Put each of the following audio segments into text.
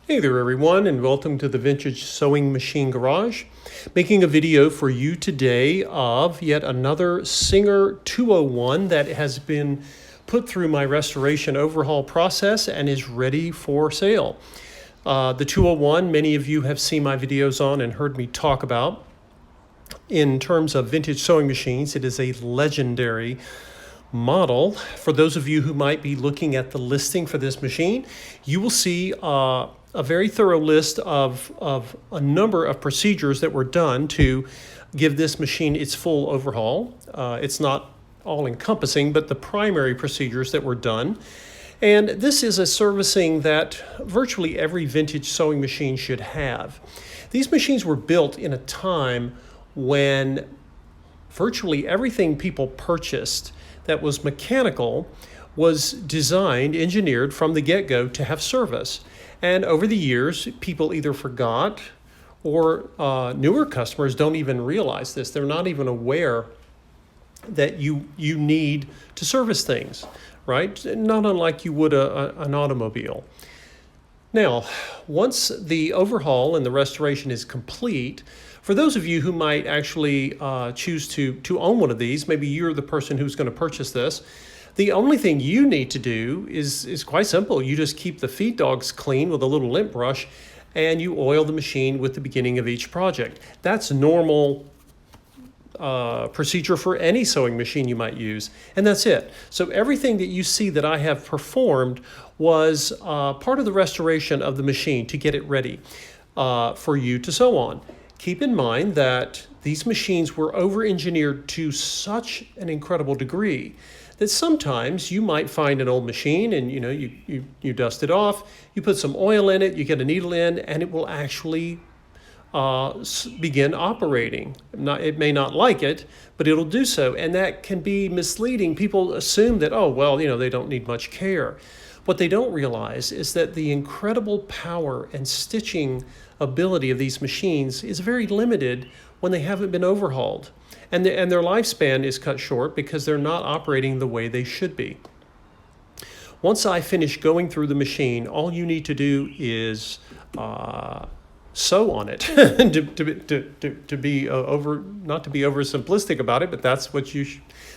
Hey there everyone, and welcome to the Vintage Sewing Machine Garage. Making a video for you today of yet another Singer 201 that has been put through my restoration overhaul process and is ready for sale. The 201, many of you have seen my videos on and heard me talk about. In terms of vintage sewing machines, it is a legendary model. For those of you who might be looking at the listing for this machine, you will see a very thorough list of a number of procedures that were done to give this machine its full overhaul. It's not all encompassing, but the primary procedures that were done. And this is a servicing that virtually every vintage sewing machine should have. These machines were built in a time when virtually everything people purchased that was mechanical was designed, engineered from the get-go to have service. And over the years, people either forgot or newer customers don't even realize this. They're not even aware that you need to service things, right? Not unlike you would an automobile. Now, once the overhaul and the restoration is complete, for those of you who might actually choose to own one of these, maybe you're the person who's going to purchase this, the only thing you need to do is quite simple. You just keep the feed dogs clean with a little lint brush, and you oil the machine with the beginning of each project. That's normal procedure for any sewing machine you might use, and that's it. So everything that you see that I have performed was part of the restoration of the machine to get it ready for you to sew on. Keep in mind that these machines were over-engineered to such an incredible degree that sometimes you might find an old machine and you dust it off, you put some oil in it, you get a needle in, and it will actually begin operating. It may not like it, but it'll do so, and that can be misleading. People assume that, oh, well, they don't need much care. What they don't realize is that the incredible power and stitching ability of these machines is very limited when they haven't been overhauled. And their lifespan is cut short because they're not operating the way they should be. Once I finish going through the machine, all you need to do is sew on it. to be not to be oversimplistic about it, but that's what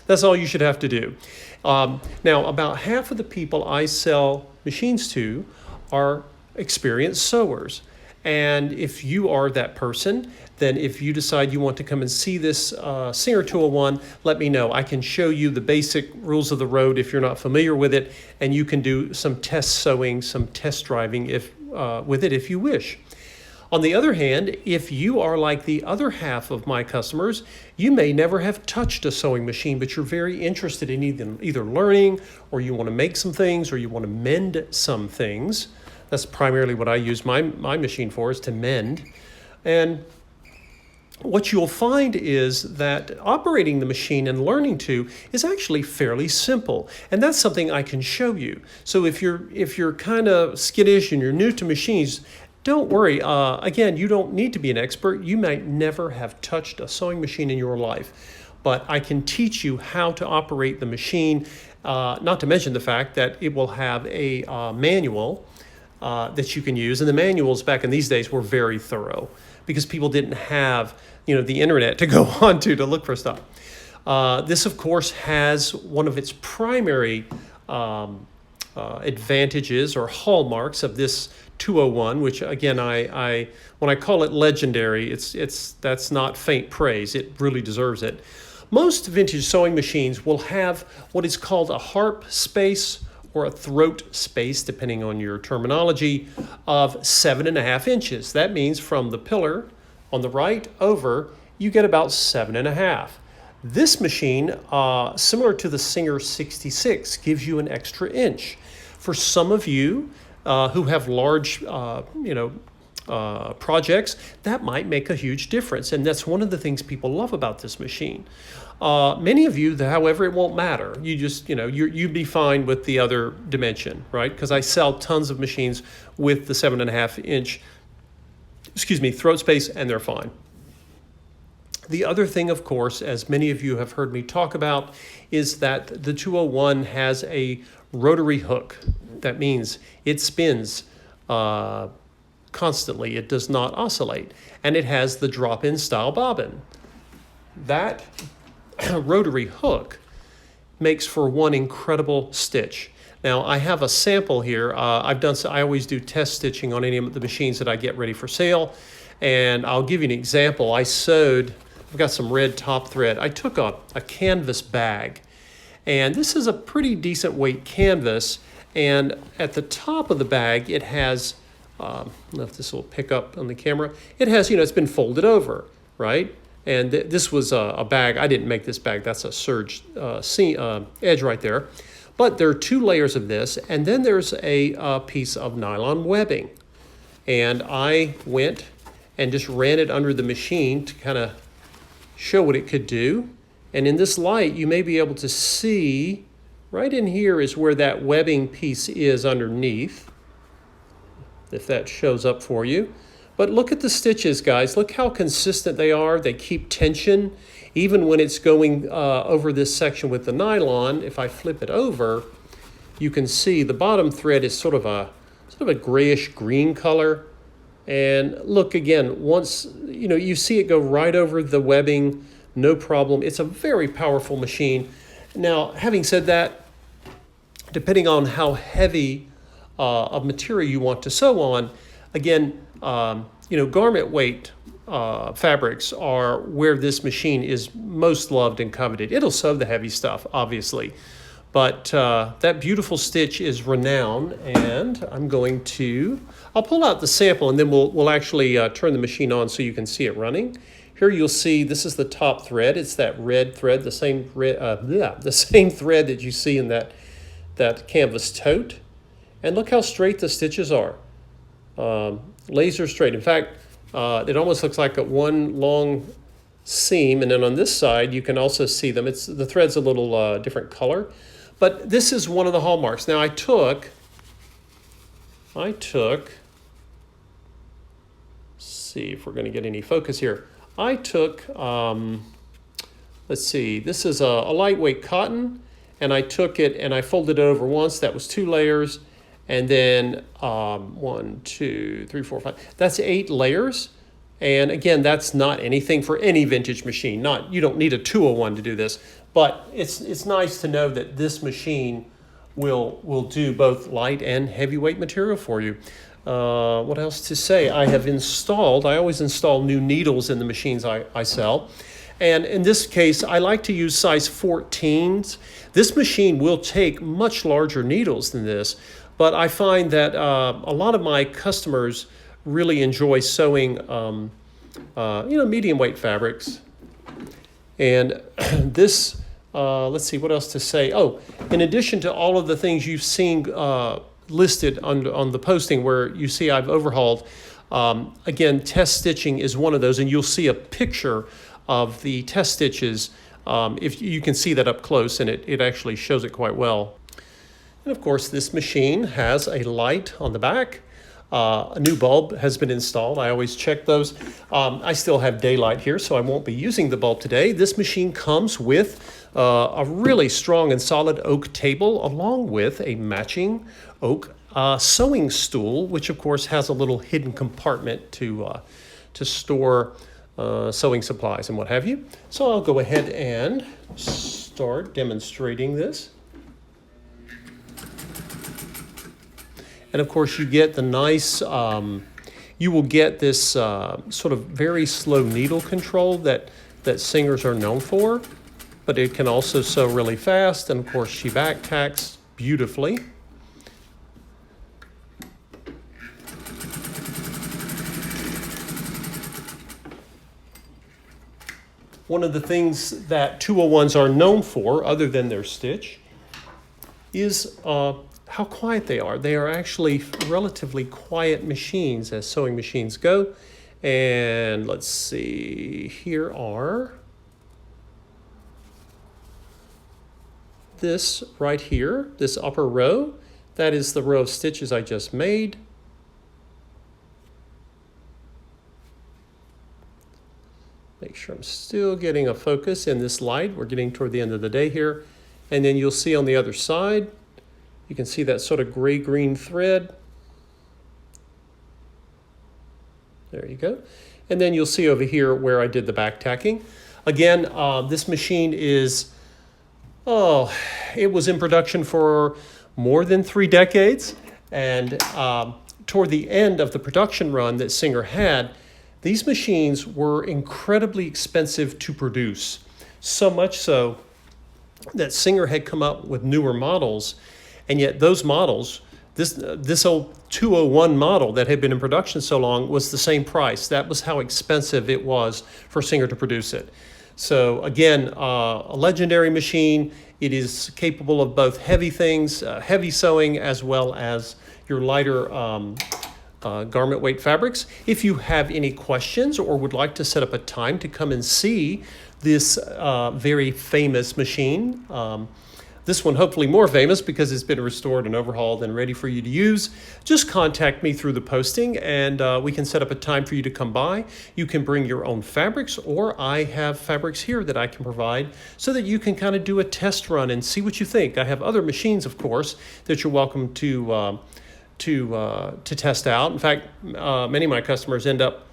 that's all you should have to do. Now, about half of the people I sell machines to are experienced sewers. And if you are that person, then if you decide you want to come and see this Singer 201, let me know. I can show you the basic rules of the road if you're not familiar with it, and you can do some test sewing, some test driving with it if you wish. On the other hand, if you are like the other half of my customers, you may never have touched a sewing machine, but you're very interested in either learning, or you want to make some things, or you want to mend some things. That's primarily what I use my machine for, is to mend. And what you'll find is that operating the machine and learning to is actually fairly simple. And that's something I can show you. So if you're kind of skittish and you're new to machines, don't worry. Again, you don't need to be an expert. You might never have touched a sewing machine in your life. But I can teach you how to operate the machine, not to mention the fact that it will have a manual that you can use. And the manuals back in these days were very thorough because people didn't have the internet to go on to look for stuff. This, of course, has one of its primary advantages or hallmarks of this 201, which again, when I call it legendary, that's not faint praise. It really deserves it. Most vintage sewing machines will have what is called a harp space or a throat space, depending on your terminology, of 7.5 inches. That means from the pillar on the right over, you get about 7.5. This machine, similar to the Singer 66, gives you an extra inch. For some of you who have large, projects, that might make a huge difference. And that's one of the things people love about this machine. Many of you, however, it won't matter. You just, you'd be fine with the other dimension, right? Because I sell tons of machines with the 7.5 inch, throat space, and they're fine. The other thing, of course, as many of you have heard me talk about, is that the 201 has a rotary hook. That means it spins constantly. It does not oscillate. And it has the drop-in style bobbin. That rotary hook makes for one incredible stitch. Now I have a sample here. I always do test stitching on any of the machines that I get ready for sale. And I'll give you an example. I've got some red top thread. I took a canvas bag, and this is a pretty decent weight canvas. And at the top of the bag, it has, I don't know if this will pick up on the camera. It has, it's been folded over, right? And this was a bag. I didn't make this bag. That's a serge edge right there. But there are 2 layers of this, and then there's a piece of nylon webbing. And I went and just ran it under the machine to kind of show what it could do. And in this light, you may be able to see right in here is where that webbing piece is underneath, if that shows up for you. But look at the stitches, guys. Look how consistent they are. They keep tension. Even when it's going over this section with the nylon, if I flip it over, you can see the bottom thread is sort of a grayish green color. And look again, once you see it go right over the webbing, no problem. It's a very powerful machine. Now, having said that, depending on how heavy of material you want to sew on, again, garment weight fabrics are where this machine is most loved and coveted. It'll sew the heavy stuff, obviously, but that beautiful stitch is renowned. And I'll pull out the sample, and then we'll actually turn the machine on so you can see it running. Here you'll see this is the top thread. It's that red thread, the same thread that you see in that canvas tote. And look how straight the stitches are. Laser straight. In fact, it almost looks like one long seam, and then on this side you can also see them. The thread's a little different color, but this is one of the hallmarks. Now I took. Let's see if we're going to get any focus here. I took. Let's see. This is a lightweight cotton, and I took it and I folded it over once. That was 2 layers. And then 1, 2, 3, 4, 5. That's 8 layers. And again, that's not anything for any vintage machine. You don't need a 201 to do this. But it's nice to know that this machine will do both light and heavyweight material for you. What else to say? I always install new needles in the machines I sell. And in this case, I like to use size 14s. This machine will take much larger needles than this. But I find that a lot of my customers really enjoy sewing, medium weight fabrics. And this, let's see, what else to say? Oh, in addition to all of the things you've seen listed on the posting where you see I've overhauled, again, test stitching is one of those, and you'll see a picture of the test stitches. If you can see that up close, and it actually shows it quite well. And of course, this machine has a light on the back. A new bulb has been installed. I always check those. I still have daylight here, so I won't be using the bulb today. This machine comes with a really strong and solid oak table, along with a matching oak sewing stool, which of course has a little hidden compartment to store sewing supplies and what have you. So I'll go ahead and start demonstrating this. And of course, you get the nice, you will get this sort of very slow needle control that singers are known for, but it can also sew really fast. And of course, she back tacks beautifully. One of the things that 201s are known for, other than their stitch, is how quiet they are. They are actually relatively quiet machines as sewing machines go. And let's see, here are this right here, this upper row. That is the row of stitches I just made. Make sure I'm still getting a focus in this light. We're getting toward the end of the day here. And then you'll see on the other side, you can see that sort of gray-green thread. There you go. And then you'll see over here where I did the back tacking. Again, this machine is, it was in production for more than 3 decades. And toward the end of the production run that Singer had, these machines were incredibly expensive to produce. So much so that Singer had come up with newer models, and yet those models, this old 201 model that had been in production so long, was the same price. That was how expensive it was for Singer to produce it. So again, a legendary machine. It is capable of both heavy things, heavy sewing, as well as your lighter garment weight fabrics. If you have any questions or would like to set up a time to come and see this very famous machine, this one hopefully more famous because it's been restored and overhauled and ready for you to use, just contact me through the posting and we can set up a time for you to come by. You can bring your own fabrics, or I have fabrics here that I can provide so that you can kind of do a test run and see what you think. I have other machines, of course, that you're welcome to test out. In fact, many of my customers end up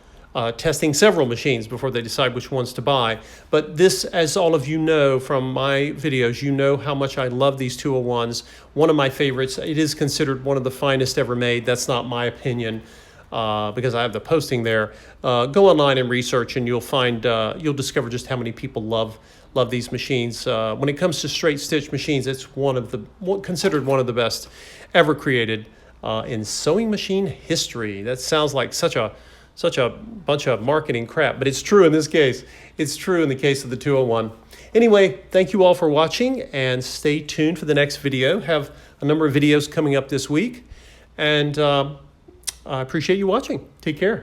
testing several machines before they decide which ones to buy. But this, as all of you know from my videos, you know how much I love these 201s. One of my favorites. It is considered one of the finest ever made. That's not my opinion because I have the posting there. Go online and research, and you'll find you'll discover just how many people love these machines. When it comes to straight stitch machines, it's considered one of the best ever created in sewing machine history. That sounds like such a bunch of marketing crap, but it's true in this case. It's true in the case of the 201. Anyway, thank you all for watching, and stay tuned for the next video. Have a number of videos coming up this week, and I appreciate you watching. Take care.